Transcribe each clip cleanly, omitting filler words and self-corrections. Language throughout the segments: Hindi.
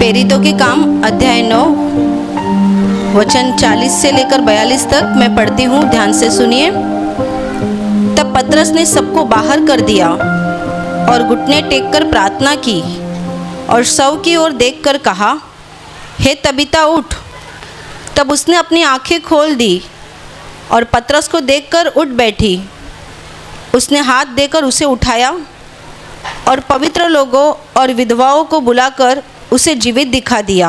प्रेरितों के काम अध्याय 9 वचन 40 से लेकर 42 तक मैं पढ़ती हूँ, ध्यान से सुनिए। तब पतरस ने सबको बाहर कर दिया और घुटने टेककर प्रार्थना की और शव की ओर देखकर कहा, हे तबीता उठ। तब उसने अपनी आंखें खोल दी और पतरस को देखकर उठ बैठी। उसने हाथ देकर उसे उठाया और पवित्र लोगों और विधवाओं को बुलाकर उसे जीवित दिखा दिया।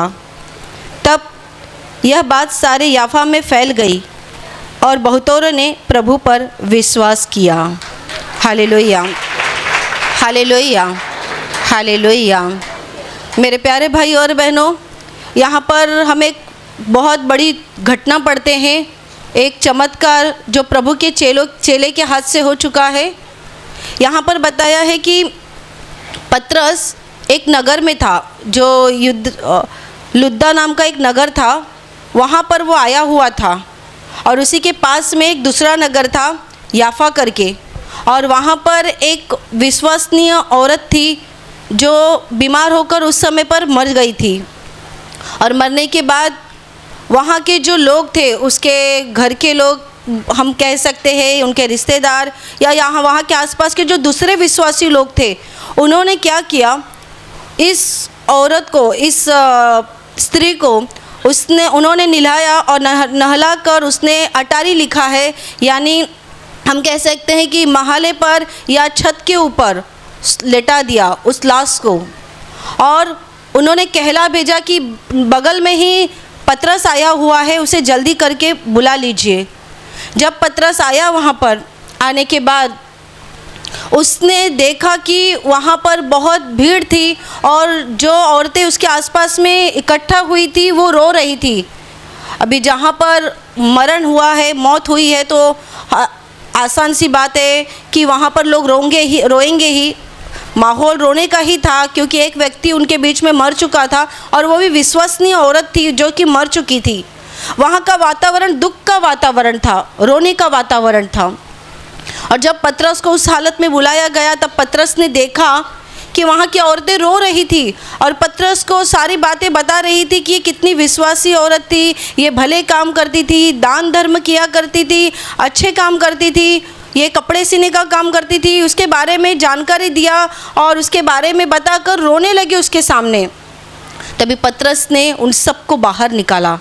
तब यह बात सारे याफा में फैल गई और बहुतों ने प्रभु पर विश्वास किया। Hallelujah, hallelujah, hallelujah. मेरे प्यारे भाई और बहनों, यहाँ पर हम एक बहुत बड़ी घटना पढ़ते हैं, एक चमत्कार जो प्रभु के चेले के हाथ से हो चुका है। यहाँ पर बताया है कि पतरस एक नगर में था, जो लुद्दा नाम का एक नगर था, वहाँ पर वो आया हुआ था। और उसी के पास में एक दूसरा नगर था, याफा करके, और वहाँ पर एक विश्वसनीय औरत थी जो बीमार होकर उस समय पर मर गई थी। और मरने के बाद वहाँ के जो लोग थे, उसके घर के लोग हम कह सकते हैं, उनके रिश्तेदार या यहाँ वहाँ के आसपास के जो दूसरे विश्वासी लोग थे, उन्होंने क्या किया, इस औरत को, इस स्त्री को उन्होंने नहलाया और नहला कर उसने अटारी लिखा है, यानी हम कह सकते हैं कि महाले पर या छत के ऊपर लेटा दिया उस लाश को। और उन्होंने कहला भेजा कि बगल में ही पतरस आया हुआ है, उसे जल्दी करके बुला लीजिए। जब पतरस आया वहाँ पर, आने के बाद उसने देखा कि वहाँ पर बहुत भीड़ थी और जो औरतें उसके आसपास में इकट्ठा हुई थी वो रो रही थी। अभी जहाँ पर मरण हुआ है, मौत हुई है, तो आसान सी बात है कि वहाँ पर लोग रोएंगे ही। माहौल रोने का ही था, क्योंकि एक व्यक्ति उनके बीच में मर चुका था और वो भी विश्वसनीय औरत थी जो कि मर चुकी थी। वहाँ का वातावरण दुख का वातावरण था, रोने का वातावरण था। और जब पतरस को उस हालत में बुलाया गया, तब पतरस ने देखा कि वहाँ की औरतें रो रही थी और पतरस को सारी बातें बता रही थी कि ये कितनी विश्वासी औरत थी, ये भले काम करती थी, दान धर्म किया करती थी, अच्छे काम करती थी, ये कपड़े सीने का काम करती थी। उसके बारे में जानकारी दिया और उसके बारे में बताकर रोने लगे उसके सामने। तभी पतरस ने उन सबको बाहर निकाला।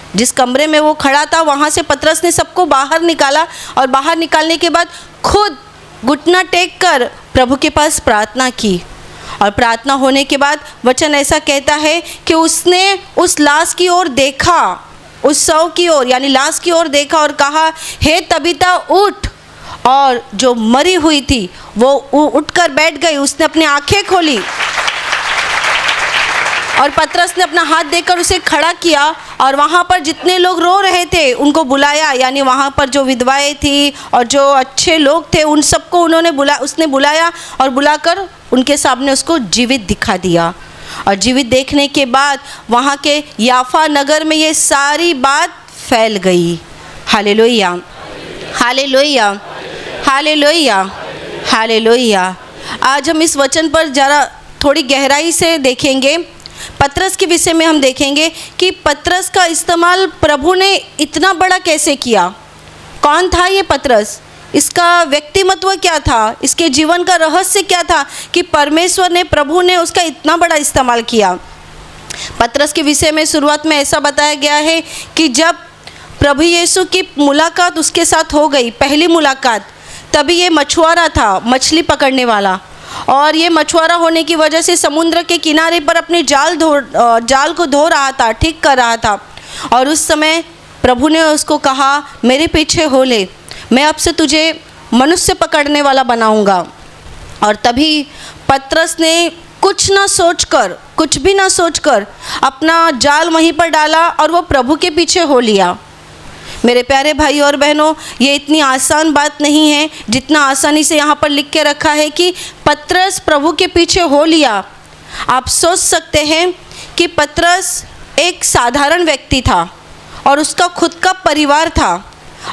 जिस कमरे में वो खड़ा था, वहाँ से पतरस ने सबको बाहर निकाला और बाहर निकालने के बाद खुद घुटना टेक कर प्रभु के पास प्रार्थना की। और प्रार्थना होने के बाद वचन ऐसा कहता है कि उसने उस लाश की ओर देखा, उस शव की ओर यानी लाश की ओर देखा और कहा, हे तबीता उठ। और जो मरी हुई थी वो उठकर बैठ गई, उसने अपनी आंखें खोली और पतरस ने अपना हाथ देकर उसे खड़ा किया और वहाँ पर जितने लोग रो रहे थे उनको बुलाया, यानी वहाँ पर जो विधवाएं थी और जो अच्छे लोग थे उन सबको उसने बुलाया और बुलाकर उनके सामने उसको जीवित दिखा दिया। और जीवित देखने के बाद वहाँ के याफा नगर में ये सारी बात फैल गई। Hallelujah, hallelujah, hallelujah, hallelujah. आज हम इस वचन पर ज़रा थोड़ी गहराई से देखेंगे। पतरस के विषय में हम देखेंगे कि पतरस का इस्तेमाल प्रभु ने इतना बड़ा कैसे किया। कौन था ये पतरस, इसका व्यक्तिमत्व क्या था, इसके जीवन का रहस्य क्या था कि परमेश्वर ने, प्रभु ने उसका इतना बड़ा इस्तेमाल किया। पतरस के विषय में शुरुआत में ऐसा बताया गया है कि जब प्रभु यीशु की मुलाकात उसके साथ हो गई, पहली मुलाकात, तभी ये मछुआरा था, मछली पकड़ने वाला, और ये मछुआरा होने की वजह से समुद्र के किनारे पर अपने जाल को धो रहा था, ठीक कर रहा था। और उस समय प्रभु ने उसको कहा, मेरे पीछे हो ले, मैं अब से तुझे मनुष्य पकड़ने वाला बनाऊंगा। और तभी पतरस ने कुछ भी ना सोचकर अपना जाल वहीं पर डाला और वो प्रभु के पीछे हो लिया। मेरे प्यारे भाई और बहनों, ये इतनी आसान बात नहीं है जितना आसानी से यहाँ पर लिख के रखा है कि पतरस प्रभु के पीछे हो लिया। आप सोच सकते हैं कि पतरस एक साधारण व्यक्ति था और उसका खुद का परिवार था,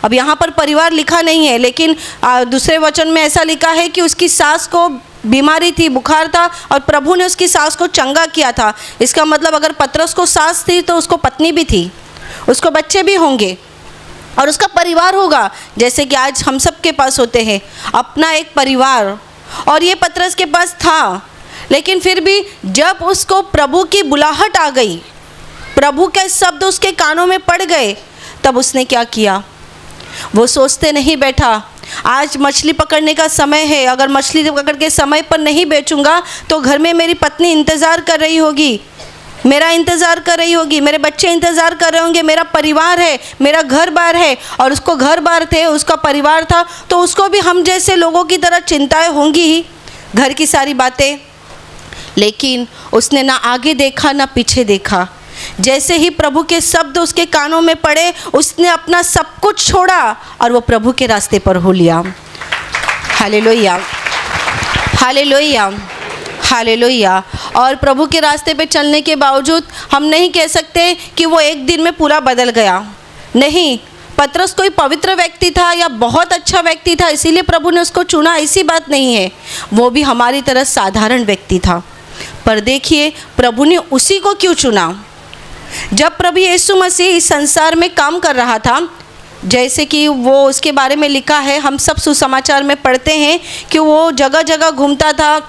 अब यहाँ पर परिवार लिखा नहीं है, लेकिन दूसरे वचन में ऐसा लिखा है कि उसकी सास को बीमारी थी, बुखार था, और प्रभु ने उसकी सास को चंगा किया था। इसका मतलब अगर पतरस को सास थी तो उसको पत्नी भी थी, उसको बच्चे भी होंगे और उसका परिवार होगा, जैसे कि आज हम सब के पास होते हैं अपना एक परिवार। और ये पतरस के पास था, लेकिन फिर भी जब उसको प्रभु की बुलाहट आ गई, प्रभु के शब्द उसके कानों में पड़ गए, तब उसने क्या किया? वो सोचते नहीं बैठा आज मछली पकड़ने का समय है, अगर मछली पकड़ के समय पर नहीं बेचूंगा तो घर में मेरी पत्नी इंतज़ार कर रही होगी, मेरा इंतज़ार कर रही होगी, मेरे बच्चे इंतज़ार कर रहे होंगे, मेरा परिवार है, मेरा घर बार है। और उसको घर बार थे, उसका परिवार था, तो उसको भी हम जैसे लोगों की तरह चिंताएं होंगी ही, घर की सारी बातें। लेकिन उसने ना आगे देखा ना पीछे देखा। जैसे ही प्रभु के शब्द उसके कानों में पड़े, उसने अपना सब कुछ छोड़ा और वो प्रभु के रास्ते पर हो लिया। Hallelujah, hallelujah, hallelujah. और प्रभु के रास्ते पे चलने के बावजूद हम नहीं कह सकते कि वो एक दिन में पूरा बदल गया। नहीं, पतरस कोई पवित्र व्यक्ति था या बहुत अच्छा व्यक्ति था इसीलिए प्रभु ने उसको चुना, ऐसी बात नहीं है। वो भी हमारी तरह साधारण व्यक्ति था। पर देखिए प्रभु ने उसी को क्यों चुना। जब प्रभु यीशु मसीह इस संसार में काम कर रहा था, जैसे कि वो उसके बारे में लिखा है, हम सब सुसमाचार में पढ़ते हैं कि वो जगह जगह घूमता था,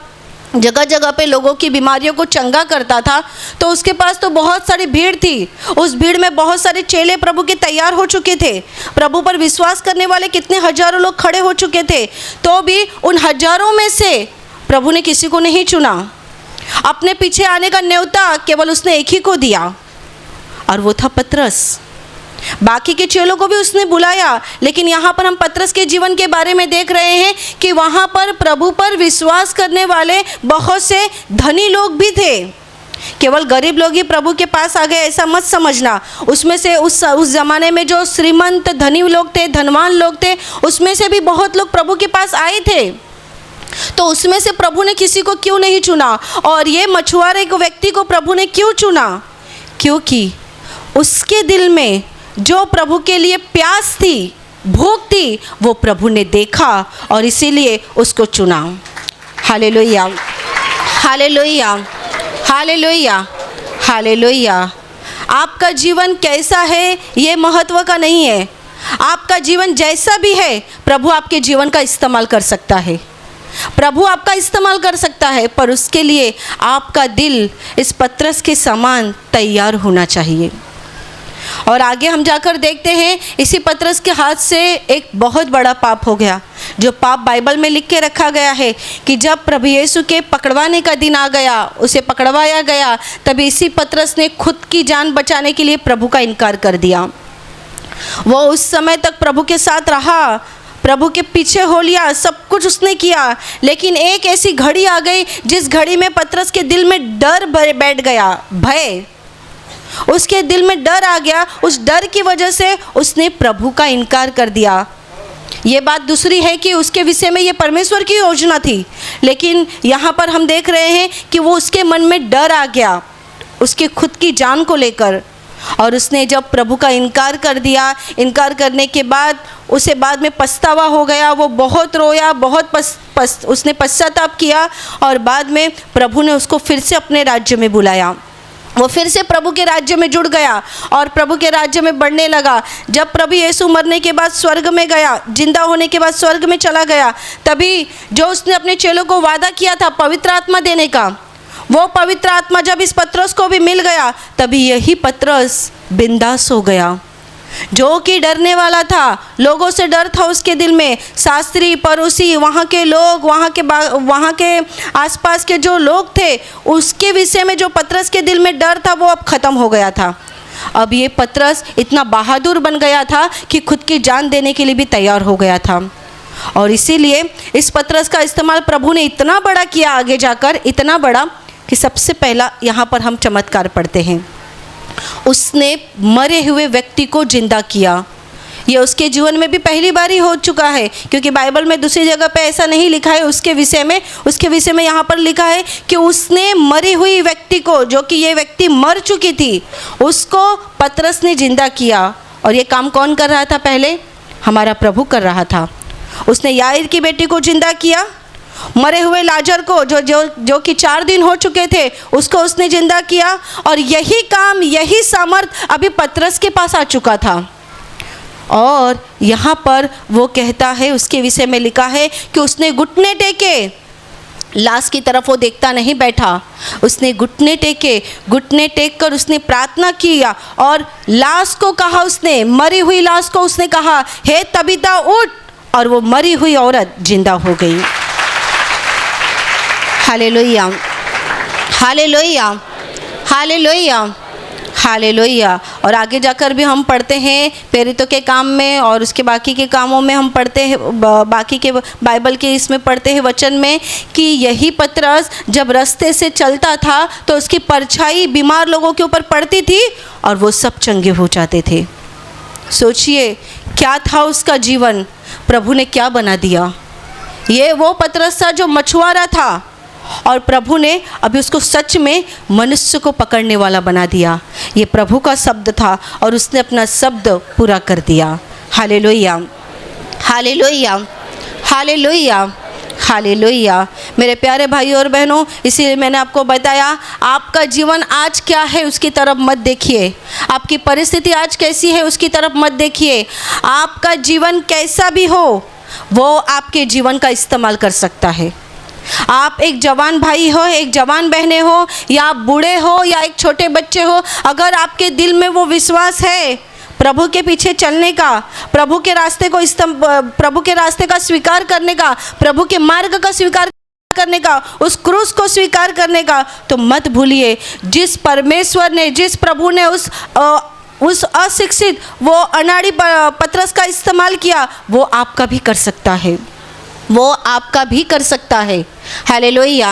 जगह जगह पे लोगों की बीमारियों को चंगा करता था। तो उसके पास तो बहुत सारी भीड़ थी, उस भीड़ में बहुत सारे चेले प्रभु के तैयार हो चुके थे, प्रभु पर विश्वास करने वाले कितने हजारों लोग खड़े हो चुके थे। तो भी उन हजारों में से प्रभु ने किसी को नहीं चुना। अपने पीछे आने का न्योता केवल उसने एक ही को दिया, और वो था पतरस। बाकी के चेलों को भी उसने बुलाया, लेकिन यहाँ पर हम पतरस के जीवन के बारे में देख रहे हैं कि वहाँ पर प्रभु पर विश्वास करने वाले बहुत से धनी लोग भी थे। केवल गरीब लोग ही प्रभु के पास आ गए ऐसा मत समझना। उसमें से उस ज़माने में जो श्रीमंत धनी लोग थे, धनवान लोग थे, उसमें से भी बहुत लोग प्रभु के पास आए थे। तो उसमें से प्रभु ने किसी को क्यों नहीं चुना? और ये मछुआरे को व्यक्ति को प्रभु ने क्यों चुना? क्योंकि उसके दिल में जो प्रभु के लिए प्यास थी, भूख थी, वो प्रभु ने देखा और इसीलिए उसको चुना। Hallelujah, hallelujah, hallelujah, hallelujah. आपका जीवन कैसा है ये महत्व का नहीं है। आपका जीवन जैसा भी है, प्रभु आपके जीवन का इस्तेमाल कर सकता है, प्रभु आपका इस्तेमाल कर सकता है, पर उसके लिए आपका दिल इस पतरस के समान तैयार होना चाहिए। और आगे हम जाकर देखते हैं, इसी पतरस के हाथ से एक बहुत बड़ा पाप हो गया, जो पाप बाइबल में लिख के रखा गया है कि जब प्रभु यीशु के पकड़वाने का दिन आ गया, उसे पकड़वाया गया, तभी इसी पतरस ने खुद की जान बचाने के लिए प्रभु का इनकार कर दिया। वो उस समय तक प्रभु के साथ रहा, प्रभु के पीछे हो लिया, सब कुछ उसने किया, लेकिन एक ऐसी घड़ी आ गई जिस घड़ी में पतरस के दिल में डर बैठ गया, भय, उसके दिल में डर आ गया। उस डर की वजह से उसने प्रभु का इनकार कर दिया। ये बात दूसरी है कि उसके विषय में ये परमेश्वर की योजना थी, लेकिन यहाँ पर हम देख रहे हैं कि वो उसके मन में डर आ गया उसके खुद की जान को लेकर, और उसने जब प्रभु का इनकार कर दिया, इनकार करने के बाद उसे बाद में पछतावा हो गया। वो बहुत रोया, बहुत उसने पश्चाताप किया, और बाद में प्रभु ने उसको फिर से अपने राज्य में बुलाया। वो फिर से प्रभु के राज्य में जुड़ गया और प्रभु के राज्य में बढ़ने लगा। जब प्रभु यीशु मरने के बाद स्वर्ग में गया, जिंदा होने के बाद स्वर्ग में चला गया, तभी जो उसने अपने चेलों को वादा किया था पवित्र आत्मा देने का, वो पवित्र आत्मा जब इस पतरस को भी मिल गया, तभी यही पतरस बिंदास हो गया। जो कि डरने वाला था, लोगों से डर था उसके दिल में, शास्त्री, पड़ोसी, वहाँ के लोग, वहाँ के आसपास के जो लोग थे, उसके विषय में जो पतरस के दिल में डर था वो अब ख़त्म हो गया था। अब ये पतरस इतना बहादुर बन गया था कि खुद की जान देने के लिए भी तैयार हो गया था। और इसीलिए इस पतरस का इस्तेमाल प्रभु ने इतना बड़ा किया, आगे जाकर इतना बड़ा कि सबसे पहला यहाँ पर हम चमत्कार पढ़ते हैं, उसने मरे हुए व्यक्ति को जिंदा किया। ये उसके जीवन में भी पहली बार ही हो चुका है, क्योंकि बाइबल में दूसरी जगह पे ऐसा नहीं लिखा है उसके विषय में। उसके विषय में यहाँ पर लिखा है कि उसने मरी हुई व्यक्ति को, जो कि ये व्यक्ति मर चुकी थी, उसको पतरस ने जिंदा किया। और ये काम कौन कर रहा था पहले? हमारा प्रभु कर रहा था। उसने याईर की बेटी को जिंदा किया, मरे हुए लाजर को जो कि 4 दिन हो चुके थे उसको उसने जिंदा किया, और यही काम, यही सामर्थ अभी पतरस के पास आ चुका था। और यहाँ पर वो कहता है, उसके विषय में लिखा है कि उसने घुटने टेके, लाश की तरफ वो देखता नहीं बैठा, उसने घुटने टेके, घुटने टेक कर उसने प्रार्थना किया और लाश को कहा, उसने मरी हुई लाश को उसने कहा, हे तबीता उठ, और वो मरी हुई औरत जिंदा हो गई। Hallelujah, hallelujah, hallelujah, hallelujah. और आगे जाकर भी हम पढ़ते हैं प्रेरितों के काम में और उसके बाकी के कामों में हम पढ़ते हैं, बाकी के बाइबल के इसमें पढ़ते हैं वचन में कि यही पतरस जब रास्ते से चलता था तो उसकी परछाई बीमार लोगों के ऊपर पड़ती थी और वो सब चंगे हो जाते थे। सोचिए क्या था उसका जीवन, प्रभु ने क्या बना दिया। ये वो पतरस था जो मछुआरा था और प्रभु ने अभी उसको सच में मनुष्य को पकड़ने वाला बना दिया। ये प्रभु का शब्द था और उसने अपना शब्द पूरा कर दिया। Hallelujah, hallelujah, hallelujah, hallelujah. मेरे प्यारे भाइयों और बहनों, इसीलिए मैंने आपको बताया, आपका जीवन आज क्या है उसकी तरफ मत देखिए, आपकी परिस्थिति आज कैसी है उसकी तरफ मत देखिए। आपका जीवन कैसा भी हो वो आपके जीवन का इस्तेमाल कर सकता है। आप एक जवान भाई हो, एक जवान बहनें हो, या आप बूढ़े हो या एक छोटे बच्चे हो, अगर आपके दिल में वो विश्वास है प्रभु के पीछे चलने का, प्रभु के रास्ते का स्वीकार करने का, प्रभु के मार्ग का स्वीकार करने का, उस क्रूस को स्वीकार करने का, तो मत भूलिए जिस परमेश्वर ने, जिस प्रभु ने उस अशिक्षित वो अनाड़ी पतरस का इस्तेमाल किया, वो आपका भी कर सकता है, वो आपका भी कर सकता है। Hallelujah,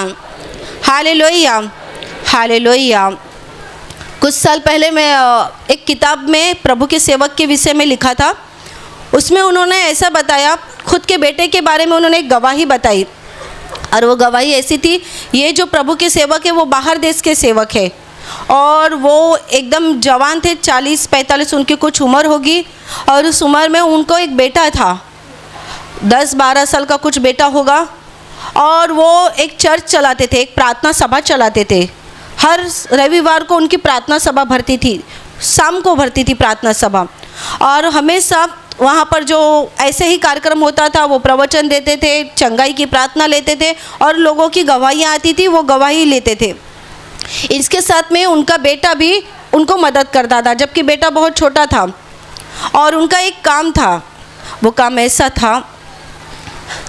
hallelujah, hallelujah. कुछ साल पहले मैं एक किताब में प्रभु के सेवक के विषय में लिखा था, उसमें उन्होंने ऐसा बताया, खुद के बेटे के बारे में उन्होंने एक गवाही बताई, और वो गवाही ऐसी थी, ये जो प्रभु के सेवक है वो बाहर देश के सेवक है और वो एकदम जवान थे, 40-45 उनकी कुछ उम्र होगी, और उस उम्र में उनको एक बेटा था, 10-12 साल का कुछ बेटा होगा, और वो एक चर्च चलाते थे, एक प्रार्थना सभा चलाते थे। हर रविवार को उनकी प्रार्थना सभा भरती थी, शाम को भरती थी प्रार्थना सभा, और हमेशा वहाँ पर जो ऐसे ही कार्यक्रम होता था वो प्रवचन देते थे, चंगाई की प्रार्थना लेते थे और लोगों की गवाहियाँ आती थी, वो गवाही लेते थे। इसके साथ में उनका बेटा भी उनको मदद करता था, जबकि बेटा बहुत छोटा था, और उनका एक काम था, वो काम ऐसा था,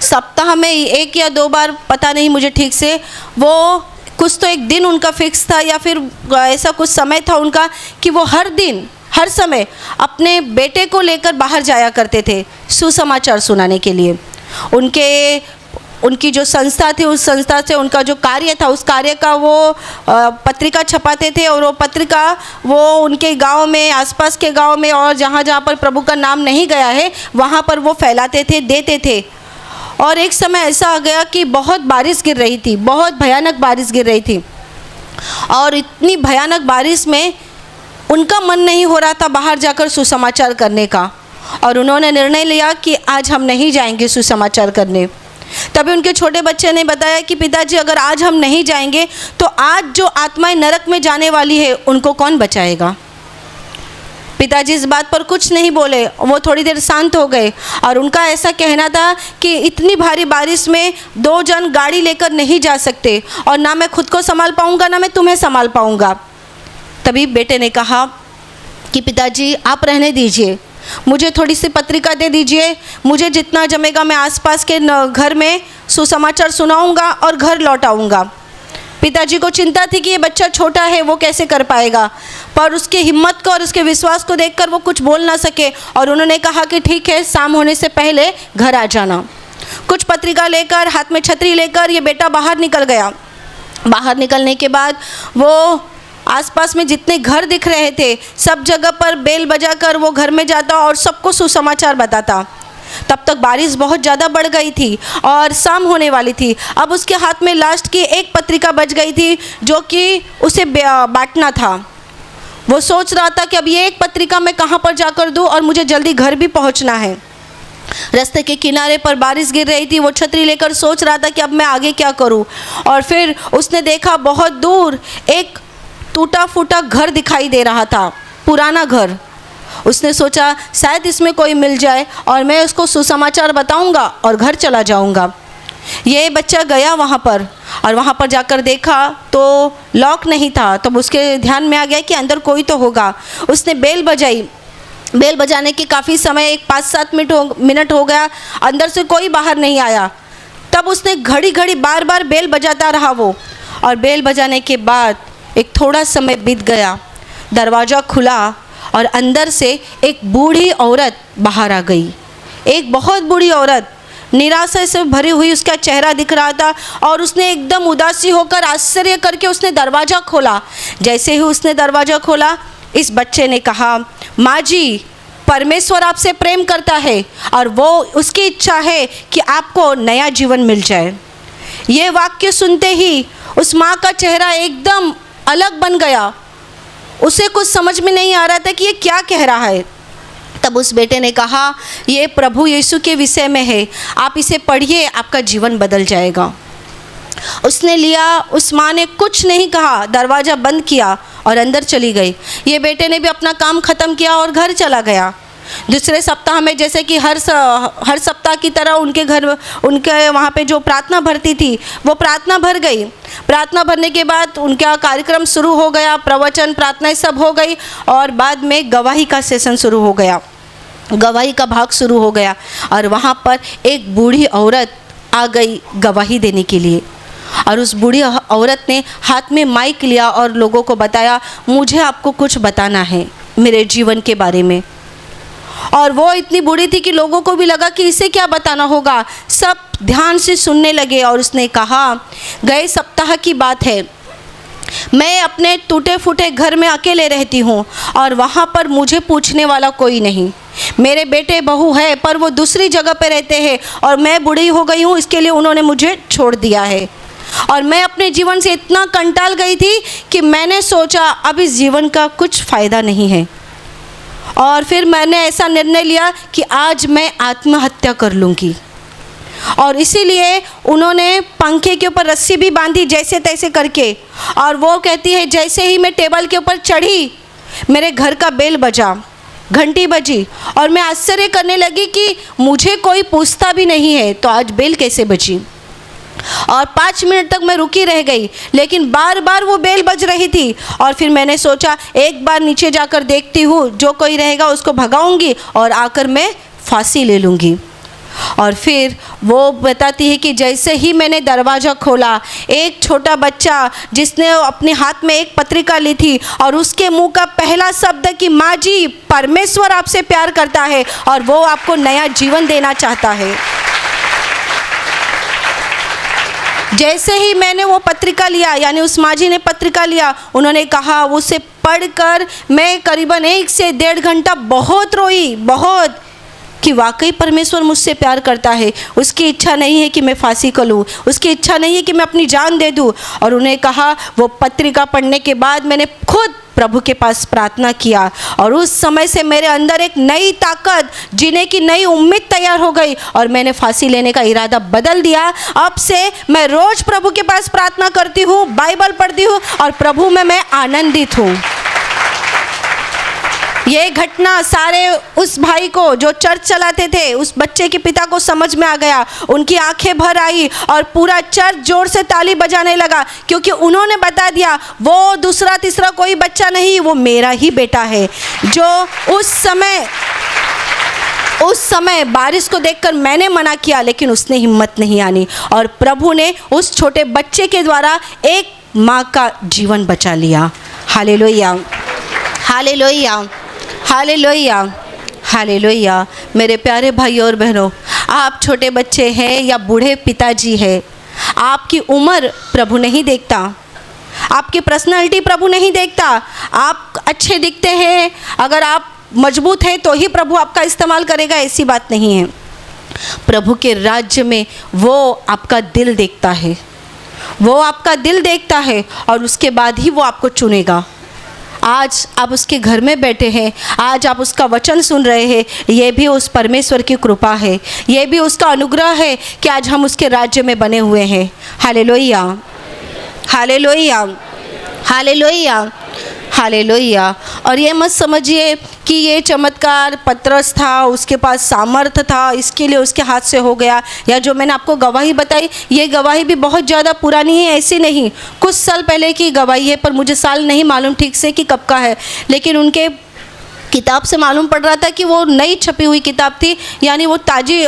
सप्ताह में 1 या 2 बार, पता नहीं मुझे ठीक से, वो कुछ तो एक दिन उनका फिक्स था या फिर ऐसा कुछ समय था उनका कि वो हर दिन, हर समय अपने बेटे को लेकर बाहर जाया करते थे सुसमाचार सुनाने के लिए। उनकी जो संस्था थी, उस संस्था से उनका जो कार्य था, उस कार्य का वो पत्रिका छपाते थे, और वो पत्रिका वो उनके गांव में, आसपास के गांव में, और जहाँ जहाँ पर प्रभु का नाम नहीं गया है वहाँ पर वो फैलाते थे, देते थे। और एक समय ऐसा आ गया कि बहुत बारिश गिर रही थी, बहुत भयानक बारिश गिर रही थी, और इतनी भयानक बारिश में उनका मन नहीं हो रहा था बाहर जाकर सुसमाचार करने का, और उन्होंने निर्णय लिया कि आज हम नहीं जाएंगे सुसमाचार करने। तभी उनके छोटे बच्चे ने बताया कि पिताजी, अगर आज हम नहीं जाएंगे तो आज जो आत्माएं नरक में जाने वाली है उनको कौन बचाएगा। पिताजी इस बात पर कुछ नहीं बोले, वो थोड़ी देर शांत हो गए, और उनका ऐसा कहना था कि इतनी भारी बारिश में 2 जन गाड़ी लेकर नहीं जा सकते, और ना मैं खुद को संभाल पाऊंगा ना मैं तुम्हें संभाल पाऊंगा। तभी बेटे ने कहा कि पिताजी आप रहने दीजिए, मुझे थोड़ी सी पत्रिका दे दीजिए, मुझे जितना जमेगा मैं आसपास के घर में सुसमाचार सुनाऊंगा और घर लौट आऊँगा। पिताजी को चिंता थी कि ये बच्चा छोटा है, वो कैसे कर पाएगा, पर उसकी हिम्मत को और उसके विश्वास को देखकर वो कुछ बोल ना सके, और उन्होंने कहा कि ठीक है, शाम होने से पहले घर आ जाना। कुछ पत्रिका लेकर, हाथ में छतरी लेकर ये बेटा बाहर निकल गया। बाहर निकलने के बाद वो आसपास में जितने घर दिख रहे थे सब जगह पर बेल बजाकर वो घर में जाता और सबको सुसमाचार बताता। तब तक बारिश बहुत ज़्यादा बढ़ गई थी और शाम होने वाली थी। अब उसके हाथ में लास्ट की एक पत्रिका बच गई थी जो कि उसे बांटना था। वो सोच रहा था कि अब ये एक पत्रिका मैं कहाँ पर जाकर दूँ और मुझे जल्दी घर भी पहुँचना है। रास्ते के किनारे पर बारिश गिर रही थी। वो छतरी लेकर सोच रहा था कि अब मैं आगे क्या करूं। और फिर उसने देखा बहुत दूर एक टूटा फूटा घर दिखाई दे रहा था, पुराना घर। उसने सोचा शायद इसमें कोई मिल जाए और मैं उसको सुसमाचार बताऊंगा और घर चला जाऊंगा। ये बच्चा गया वहाँ पर और वहाँ पर जाकर देखा तो लॉक नहीं था। तब उसके ध्यान में आ गया कि अंदर कोई तो होगा। उसने बेल बजाई। बेल बजाने के काफ़ी समय, एक 5-7 मिनट हो गया, अंदर से कोई बाहर नहीं आया। तब उसने घड़ी घड़ी बार बार बेल बजाता रहा वो। और बेल बजाने के बाद एक थोड़ा समय बीत गया, दरवाज़ा खुला और अंदर से एक बूढ़ी औरत बाहर आ गई। एक बहुत बूढ़ी औरत, निराशा से भरी हुई उसका चेहरा दिख रहा था और उसने एकदम उदासी होकर आश्चर्य करके उसने दरवाज़ा खोला। जैसे ही उसने दरवाज़ा खोला, इस बच्चे ने कहा, माँ जी, परमेश्वर आपसे प्रेम करता है और वो उसकी इच्छा है कि आपको नया जीवन मिल जाए। ये वाक्य सुनते ही उस माँ का चेहरा एकदम अलग बन गया। उसे कुछ समझ में नहीं आ रहा था कि ये क्या कह रहा है। तब उस बेटे ने कहा, ये प्रभु यीशु के विषय में है, आप इसे पढ़िए, आपका जीवन बदल जाएगा। उसने लिया, उस माँ ने कुछ नहीं कहा, दरवाज़ा बंद किया और अंदर चली गई। ये बेटे ने भी अपना काम ख़त्म किया और घर चला गया। दूसरे सप्ताह में, जैसे कि हर सप्ताह की तरह उनके वहाँ पे जो प्रार्थना भरती थी, वो प्रार्थना भर गई। प्रार्थना भरने के बाद उनका कार्यक्रम शुरू हो गया, प्रवचन, प्रार्थनाएं सब हो गई और बाद में गवाही का सेशन शुरू हो गया, गवाही का भाग शुरू हो गया। और वहाँ पर एक बूढ़ी औरत आ गई गवाही देने के लिए। और उस बूढ़ी औरत ने हाथ में माइक लिया और लोगों को बताया, मुझे आपको कुछ बताना है मेरे जीवन के बारे में। और वो इतनी बूढ़ी थी कि लोगों को भी लगा कि इसे क्या बताना होगा। सब ध्यान से सुनने लगे। और उसने कहा, गए सप्ताह की बात है, मैं अपने टूटे फूटे घर में अकेले रहती हूँ और वहाँ पर मुझे पूछने वाला कोई नहीं। मेरे बेटे बहू है पर वो दूसरी जगह पे रहते हैं और मैं बूढ़ी हो गई हूँ, इसके लिए उन्होंने मुझे छोड़ दिया है। और मैं अपने जीवन से इतना कंटाल गई थी कि मैंने सोचा अब इस जीवन का कुछ फ़ायदा नहीं है। और फिर मैंने ऐसा निर्णय लिया कि आज मैं आत्महत्या कर लूँगी। और इसीलिए उन्होंने पंखे के ऊपर रस्सी भी बांधी जैसे तैसे करके। और वो कहती है, जैसे ही मैं टेबल के ऊपर चढ़ी, मेरे घर का बेल बजा, घंटी बजी और मैं आश्चर्य करने लगी कि मुझे कोई पूछता भी नहीं है तो आज बेल कैसे बजी। और 5 मिनट तक मैं रुकी रह गई, लेकिन बार बार वो बेल बज रही थी। और फिर मैंने सोचा एक बार नीचे जाकर देखती हूँ, जो कोई रहेगा उसको भगाऊंगी और आकर मैं फांसी ले लूँगी। और फिर वो बताती है कि जैसे ही मैंने दरवाज़ा खोला, एक छोटा बच्चा जिसने अपने हाथ में एक पत्रिका ली थी और उसके मुंह का पहला शब्द कि माँ जी, परमेश्वर आपसे प्यार करता है और वो आपको नया जीवन देना चाहता है। जैसे ही मैंने वो पत्रिका लिया, यानी उस माँ जी ने पत्रिका लिया, उन्होंने कहा, उसे पढ़कर मैं करीबन 1 से 1.5 घंटा बहुत रोई, बहुत, कि वाकई परमेश्वर मुझसे प्यार करता है। उसकी इच्छा नहीं है कि मैं फांसी को लूँ, उसकी इच्छा नहीं है कि मैं अपनी जान दे दूँ। और उन्हें कहा, वो पत्रिका पढ़ने के बाद मैंने खुद प्रभु के पास प्रार्थना किया और उस समय से मेरे अंदर एक नई ताकत, जीने की नई उम्मीद तैयार हो गई और मैंने फांसी लेने का इरादा बदल दिया। अब से मैं रोज प्रभु के पास प्रार्थना करती हूँ, बाइबल पढ़ती हूँ और प्रभु में मैं आनंदित हूँ। ये घटना सारे उस भाई को जो चर्च चलाते थे, उस बच्चे के पिता को समझ में आ गया। उनकी आंखें भर आई और पूरा चर्च जोर से ताली बजाने लगा, क्योंकि उन्होंने बता दिया वो दूसरा तीसरा कोई बच्चा नहीं, वो मेरा ही बेटा है। जो उस समय बारिश को देखकर मैंने मना किया, लेकिन उसने हिम्मत नहीं आनी और प्रभु ने उस छोटे बच्चे के द्वारा एक माँ का जीवन बचा लिया। Hallelujah, hallelujah, hallelujah, hallelujah. मेरे प्यारे भाइयों और बहनों, आप छोटे बच्चे हैं या बूढ़े पिताजी हैं, आपकी उम्र प्रभु नहीं देखता, आपकी पर्सनालिटी प्रभु नहीं देखता। आप अच्छे दिखते हैं, अगर आप मजबूत हैं तो ही प्रभु आपका इस्तेमाल करेगा, ऐसी बात नहीं है। प्रभु के राज्य में वो आपका दिल देखता है, वो आपका दिल देखता है और उसके बाद ही वो आपको चुनेगा। आज आप उसके घर में बैठे हैं, आज आप उसका वचन सुन रहे हैं, ये भी उस परमेश्वर की कृपा है, ये भी उसका अनुग्रह है कि आज हम उसके राज्य में बने हुए हैं। Hallelujah, hallelujah, hallelujah, hallelujah. और ये मत समझिए कि ये चमत्कार पतरस था, उसके पास सामर्थ्य था, इसके लिए उसके हाथ से हो गया, या जो मैंने आपको गवाही बताई, ये गवाही भी बहुत ज़्यादा पुरानी है, ऐसी नहीं, कुछ साल पहले की गवाही है, पर मुझे साल नहीं मालूम ठीक से कि कब का है, लेकिन उनके किताब से मालूम पड़ रहा था कि वो नई छपी हुई किताब थी, यानी वो ताज़ी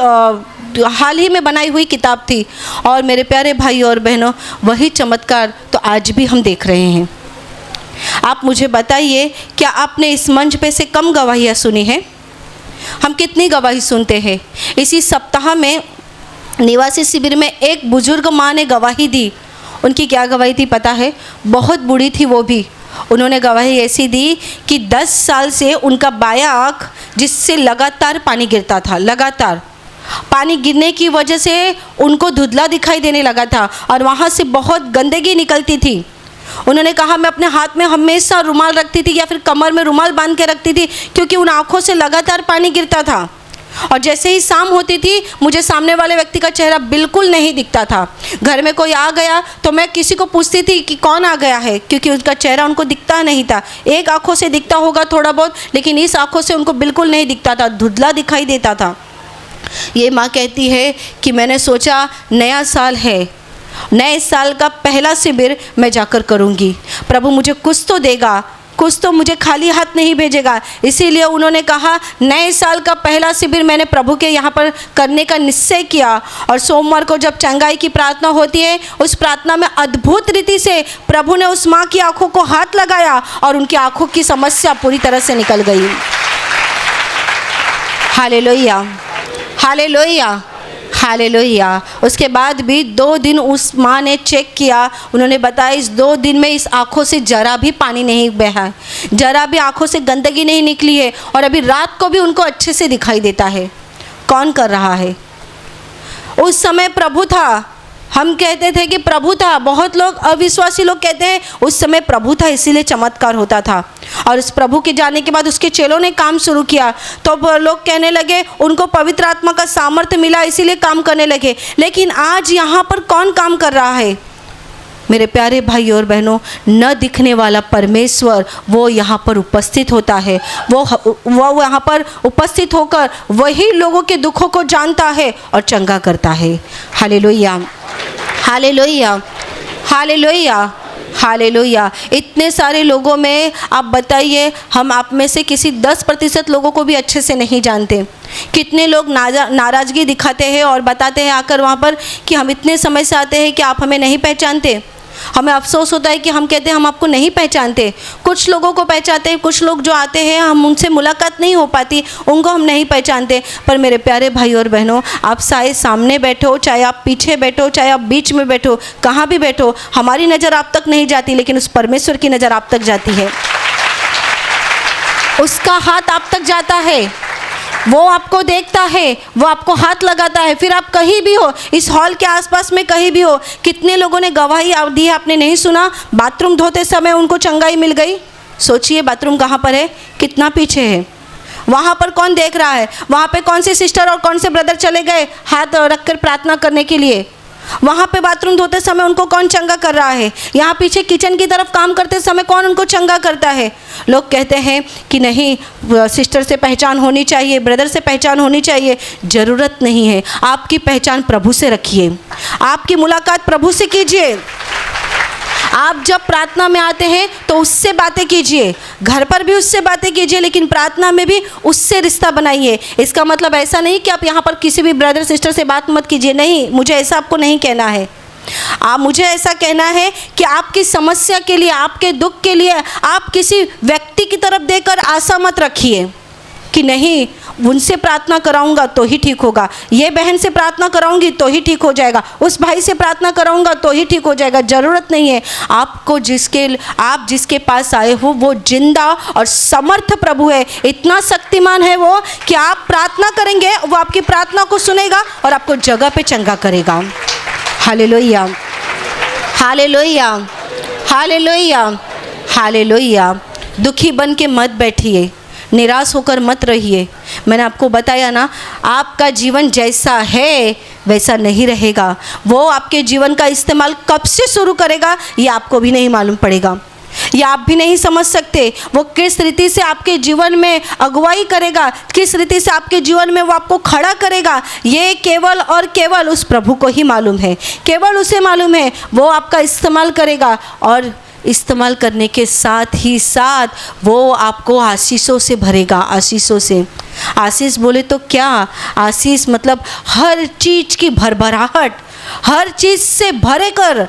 हाल ही में बनाई हुई किताब थी। और मेरे प्यारे भाई और बहनों, वही चमत्कार तो आज भी हम देख रहे हैं। आप मुझे बताइए, क्या आपने इस मंच पे से कम गवाहियाँ सुनी हैं? हम कितनी गवाही सुनते हैं। इसी सप्ताह में निवासी शिविर में एक बुजुर्ग माँ ने गवाही दी। उनकी क्या गवाही थी पता है? बहुत बूढ़ी थी वो भी। उन्होंने गवाही ऐसी दी कि 10 साल से उनका बायां आँख, जिससे लगातार पानी गिरता था, लगातार पानी गिरने की वजह से उनको धुंधला दिखाई देने लगा था और वहाँ से बहुत गंदगी निकलती थी। उन्होंने कहा, मैं अपने हाथ में हमेशा रुमाल रखती थी या फिर कमर में रुमाल बांध के रखती थी, क्योंकि उन आँखों से लगातार पानी गिरता था। और जैसे ही शाम होती थी, मुझे सामने वाले व्यक्ति का चेहरा बिल्कुल नहीं दिखता था। घर में कोई आ गया तो मैं किसी को पूछती थी कि कौन आ गया है, क्योंकि उनका चेहरा उनको दिखता नहीं था। एक आँखों से दिखता होगा थोड़ा बहुत, लेकिन इस आँखों से उनको बिल्कुल नहीं दिखता था, धुंधला दिखाई देता था। ये माँ कहती है कि मैंने सोचा नया साल है, नए साल का पहला शिविर मैं जाकर करूँगी, प्रभु मुझे कुछ तो देगा, कुछ तो मुझे खाली हाथ नहीं भेजेगा। इसीलिए उन्होंने कहा, नए साल का पहला शिविर मैंने प्रभु के यहाँ पर करने का निश्चय किया। और सोमवार को जब चंगाई की प्रार्थना होती है, उस प्रार्थना में अद्भुत रीति से प्रभु ने उस माँ की आँखों को हाथ लगाया और उनकी आँखों की समस्या पूरी तरह से निकल गई। Hallelujah, hallelujah, hallelujah. उसके बाद भी 2 दिन उस माँ ने चेक किया। उन्होंने बताया, इस 2 दिन में इस आँखों से जरा भी पानी नहीं बहा, जरा भी आँखों से गंदगी नहीं निकली है, और अभी रात को भी उनको अच्छे से दिखाई देता है। कौन कर रहा है? उस समय प्रभु था। हम कहते थे कि प्रभु था, बहुत लोग अविश्वासी लोग कहते हैं उस समय प्रभु था इसीलिए चमत्कार होता था। और उस प्रभु के जाने के बाद उसके चेलों ने काम शुरू किया, तो लोग कहने लगे उनको पवित्र आत्मा का सामर्थ्य मिला इसीलिए काम करने लगे। लेकिन आज यहाँ पर कौन काम कर रहा है? मेरे प्यारे भाई और बहनों, न दिखने वाला परमेश्वर वो यहाँ पर उपस्थित होता है। वो यहाँ पर उपस्थित होकर वही लोगों के दुखों को जानता है और चंगा करता है। Hallelujah, hallelujah, hallelujah, hallelujah. इतने सारे लोगों में आप बताइए, हम आप में से किसी 10% लोगों को भी अच्छे से नहीं जानते। कितने लोग नाराज़गी दिखाते हैं और बताते हैं आकर वहाँ पर कि हम इतने समय से आते हैं कि आप हमें नहीं पहचानते। हमें अफसोस होता है कि हम कहते हैं हम आपको नहीं पहचानते। कुछ लोगों को पहचानते हैं, कुछ लोग जो आते हैं हम उनसे मुलाकात नहीं हो पाती, उनको हम नहीं पहचानते। पर मेरे प्यारे भाई और बहनों, आप चाहे सामने बैठो, चाहे आप पीछे बैठो, चाहे आप बीच में बैठो, कहाँ भी बैठो, हमारी नज़र आप तक नहीं जाती, लेकिन उस परमेश्वर की नज़र आप तक जाती है। उसका हाथ आप तक जाता है, वो आपको देखता है, वो आपको हाथ लगाता है। फिर आप कहीं भी हो, इस हॉल के आसपास में कहीं भी हो, कितने लोगों ने गवाही दी है आपने नहीं सुना? बाथरूम धोते समय उनको चंगाई मिल गई। सोचिए बाथरूम कहाँ पर है, कितना पीछे है, वहाँ पर कौन देख रहा है? वहाँ पे कौन से सिस्टर और कौन से ब्रदर चले गए हाथ रखकर प्रार्थना करने के लिए? वहाँ पे बाथरूम धोते समय उनको कौन चंगा कर रहा है? यहाँ पीछे किचन की तरफ काम करते समय कौन उनको चंगा करता है? लोग कहते हैं कि नहीं, सिस्टर से पहचान होनी चाहिए, ब्रदर से पहचान होनी चाहिए। ज़रूरत नहीं है। आपकी पहचान प्रभु से रखिए, आपकी मुलाकात प्रभु से कीजिए। आप जब प्रार्थना में आते हैं तो उससे बातें कीजिए, घर पर भी उससे बातें कीजिए, लेकिन प्रार्थना में भी उससे रिश्ता बनाइए। इसका मतलब ऐसा नहीं कि आप यहाँ पर किसी भी ब्रदर सिस्टर से बात मत कीजिए, नहीं, मुझे ऐसा आपको नहीं कहना है। मुझे ऐसा कहना है कि आपकी समस्या के लिए, आपके दुख के लिए आप किसी व्यक्ति की तरफ देखकर आशा मत रखिए कि नहीं, उनसे प्रार्थना कराऊंगा तो ही ठीक होगा, ये बहन से प्रार्थना कराऊंगी तो ही ठीक हो जाएगा, उस भाई से प्रार्थना कराऊंगा तो ही ठीक हो जाएगा। ज़रूरत नहीं है। आपको आप जिसके पास आए हो वो जिंदा और समर्थ प्रभु है। इतना शक्तिमान है वो कि आप प्रार्थना करेंगे, वो आपकी प्रार्थना को सुनेगा और आपको जगह पे चंगा करेगा। Hallelujah, hallelujah, hallelujah, hallelujah. दुखी बन के मत बैठिए, निराश होकर मत रहिए। मैंने आपको बताया ना, आपका जीवन जैसा है वैसा नहीं रहेगा। वो आपके जीवन का इस्तेमाल कब से शुरू करेगा ये आपको भी नहीं मालूम पड़ेगा, ये आप भी नहीं समझ सकते। वो किस रीति से आपके जीवन में अगुवाई करेगा, किस रीति से आपके जीवन में वो आपको खड़ा करेगा, ये केवल और केवल उस प्रभु को ही मालूम है, केवल उसे मालूम है। वो आपका इस्तेमाल करेगा और इस्तेमाल करने के साथ ही साथ वो आपको आशीषों से भरेगा, आशीषों से। आशीष बोले तो क्या, आशीष मतलब हर चीज़ की भरभराहट, हर चीज़ से भरे कर,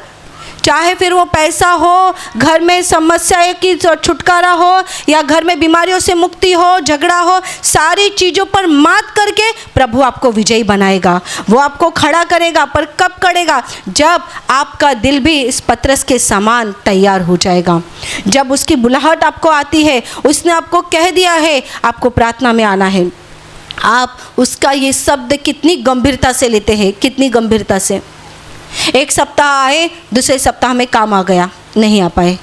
चाहे फिर वो पैसा हो, घर में समस्याएं की छुटकारा हो, या घर में बीमारियों से मुक्ति हो, झगड़ा हो, सारी चीज़ों पर मात करके प्रभु आपको विजयी बनाएगा। वो आपको खड़ा करेगा, पर कब करेगा? जब आपका दिल भी इस पतरस के समान तैयार हो जाएगा, जब उसकी बुलाहट आपको आती है, उसने आपको कह दिया है आपको प्रार्थना में आना है, आप उसका ये शब्द कितनी गंभीरता से लेते हैं, कितनी गंभीरता से। एक सप्ताह आए, दूसरे सप्ताह में काम आ गया, नहीं आ पाए।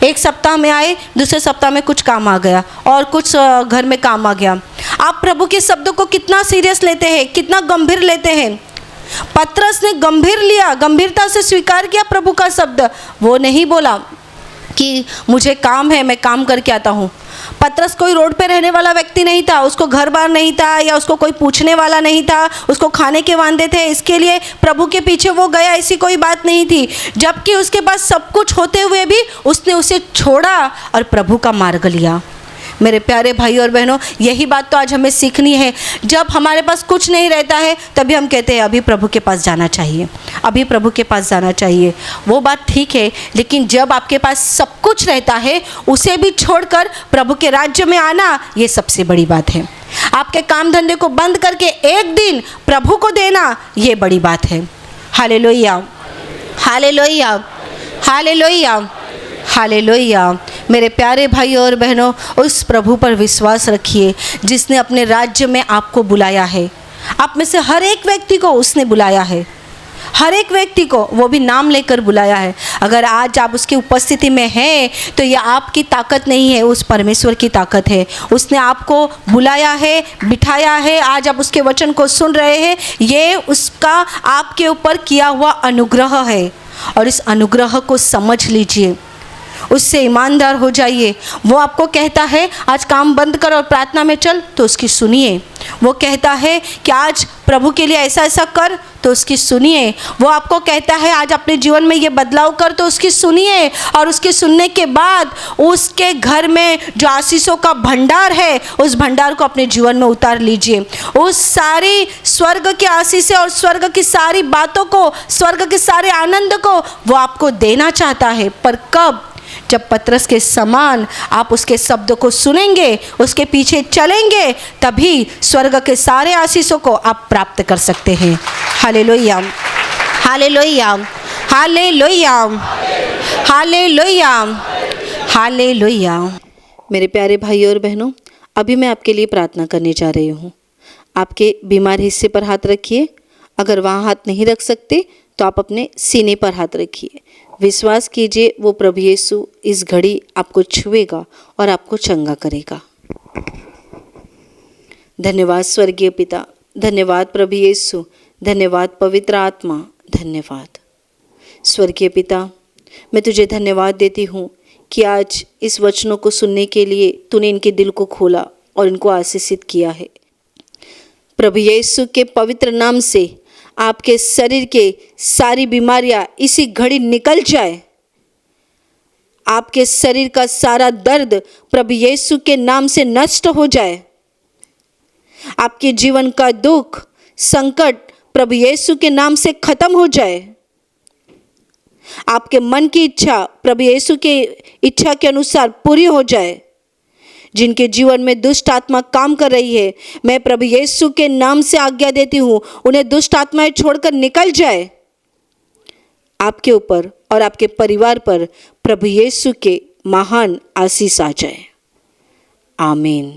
एक सप्ताह में आए, दूसरे सप्ताह में कुछ काम आ गया, और कुछ घर में काम आ गया। आप प्रभु के शब्दों को कितना सीरियस लेते हैं, कितना गंभीर लेते हैं। पतरस ने गंभीर लिया, गंभीरता से स्वीकार किया प्रभु का शब्द। वो नहीं बोला कि मुझे काम है, मैं काम करके आता हूँ। पतरस कोई रोड पे रहने वाला व्यक्ति नहीं था, उसको घर बार नहीं था, या उसको कोई पूछने वाला नहीं था, उसको खाने के वांदे थे, इसके लिए प्रभु के पीछे वो गया, ऐसी कोई बात नहीं थी। जबकि उसके पास सब कुछ होते हुए भी उसने उसे छोड़ा और प्रभु का मार्ग लिया। मेरे प्यारे भाई और बहनों, यही बात तो आज हमें सीखनी है। जब हमारे पास कुछ नहीं रहता है तभी हम कहते हैं अभी प्रभु के पास जाना चाहिए, अभी प्रभु के पास जाना चाहिए। वो बात ठीक है, लेकिन जब आपके पास सब कुछ रहता है उसे भी छोड़कर प्रभु के राज्य में आना, ये सबसे बड़ी बात है। आपके काम धंधे को बंद करके एक दिन प्रभु को देना, ये बड़ी बात है। Hallelujah, hallelujah, hallelujah, hallelujah. मेरे प्यारे भाई और बहनों, उस प्रभु पर विश्वास रखिए जिसने अपने राज्य में आपको बुलाया है। आप में से हर एक व्यक्ति को उसने बुलाया है, हर एक व्यक्ति को, वो भी नाम लेकर बुलाया है। अगर आज आप उसकी उपस्थिति में हैं तो यह आपकी ताकत नहीं है, उस परमेश्वर की ताकत है। उसने आपको बुलाया है, बिठाया है, आज आप उसके वचन को सुन रहे हैं, ये उसका आपके ऊपर किया हुआ अनुग्रह है। और इस अनुग्रह को समझ लीजिए, उससे ईमानदार हो जाइए। वो आपको कहता है आज काम बंद कर और प्रार्थना में चल, तो उसकी सुनिए। वो कहता है कि आज प्रभु के लिए ऐसा ऐसा कर, तो उसकी सुनिए। वो आपको कहता है आज अपने जीवन में ये बदलाव कर, तो उसकी सुनिए। और उसके सुनने के बाद उसके घर में जो आशीषों का भंडार है, उस भंडार को अपने जीवन में उतार लीजिए। उस सारी स्वर्ग की आशीषें और स्वर्ग की सारी बातों को, स्वर्ग के सारे आनंद को वो आपको देना चाहता है। पर कब? जब पतरस के समान आप उसके शब्दों को सुनेंगे, उसके पीछे चलेंगे, तभी स्वर्ग के सारे आशीषों को आप प्राप्त कर सकते हैं। Hallelujah, hallelujah, hallelujah, hallelujah, hallelujah. मेरे प्यारे भाई और बहनों, अभी मैं आपके लिए प्रार्थना करने जा रही हूँ। आपके बीमार हिस्से पर हाथ रखिए। अगर वहाँ हाथ नहीं रख सकते तो आप अपने सीने पर हाथ रखिए। विश्वास कीजिए वो प्रभु यीशु इस घड़ी आपको छुएगा और आपको चंगा करेगा। धन्यवाद स्वर्गीय पिता, धन्यवाद प्रभु यीशु, धन्यवाद पवित्र आत्मा, धन्यवाद स्वर्गीय पिता। मैं तुझे धन्यवाद देती हूँ कि आज इस वचनों को सुनने के लिए तूने इनके दिल को खोला और इनको आशीषित किया है। प्रभु यीशु के पवित्र नाम से आपके शरीर के सारी बीमारियां इसी घड़ी निकल जाए। आपके शरीर का सारा दर्द प्रभु यीशु के नाम से नष्ट हो जाए। आपके जीवन का दुख, संकट प्रभु यीशु के नाम से खत्म हो जाए। आपके मन की इच्छा प्रभु यीशु के इच्छा के अनुसार पूरी हो जाए। जिनके जीवन में दुष्ट आत्मा काम कर रही है, मैं प्रभु यीशु के नाम से आज्ञा देती हूँ, उन्हें दुष्ट आत्माएं छोड़कर निकल जाए। आपके ऊपर और आपके परिवार पर प्रभु यीशु के महान आशीष आ जाए। आमीन।